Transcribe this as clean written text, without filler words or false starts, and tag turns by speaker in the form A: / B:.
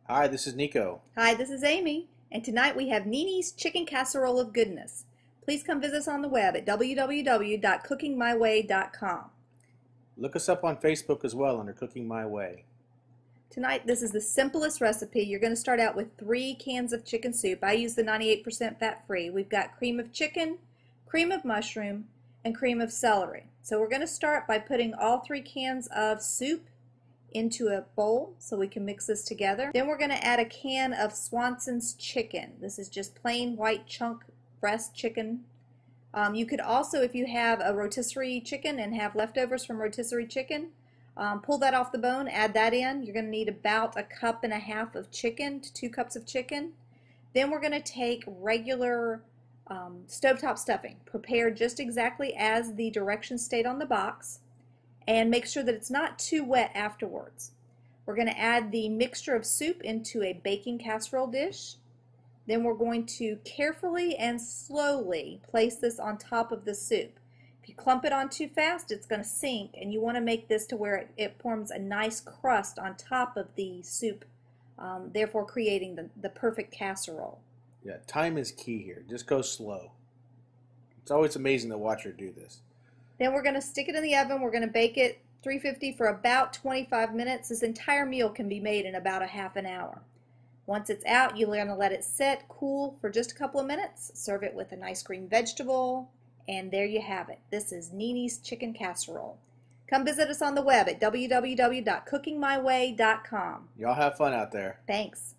A: Hi, this is Nico.
B: Hi, this is Amy, and tonight we have Nini's Chicken Casserole of Goodness. Please come visit us on the web at www.cookingmyway.com.
A: Look us up on Facebook as well under Cooking My Way.
B: Tonight, this is the simplest recipe. You're going to start out with 3 cans of chicken soup. I use the 98% fat-free. We've got cream of chicken, cream of mushroom, and cream of celery. So we're going to start by putting all 3 cans of soup into a bowl so we can mix this together. Then we're going to add a can of Swanson's chicken. This is just plain white chunk breast chicken. You could also, if you have a rotisserie chicken and have leftovers from rotisserie chicken, pull that off the bone, add that in. You're going to need about 1.5 cups of chicken to 2 cups of chicken. Then we're going to take regular stovetop stuffing, prepared just exactly as the directions state on the box, and make sure that it's not too wet afterwards. We're going to add the mixture of soup into a baking casserole dish. Then we're going to carefully and slowly place this on top of the soup. If you clump it on too fast, it's going to sink, and you want to make this to where it forms a nice crust on top of the soup, therefore creating the perfect casserole.
A: Yeah, time is key here. Just go slow. It's always amazing to watch her do this.
B: Then we're going to stick it in the oven. We're going to bake it 350 for about 25 minutes. This entire meal can be made in about a half an hour. Once it's out, you're going to let it sit, cool for just a couple of minutes. Serve it with a nice green vegetable, and there you have it. This is Nini's Chicken Casserole. Come visit us on the web at www.cookingmyway.com.
A: Y'all have fun out there.
B: Thanks.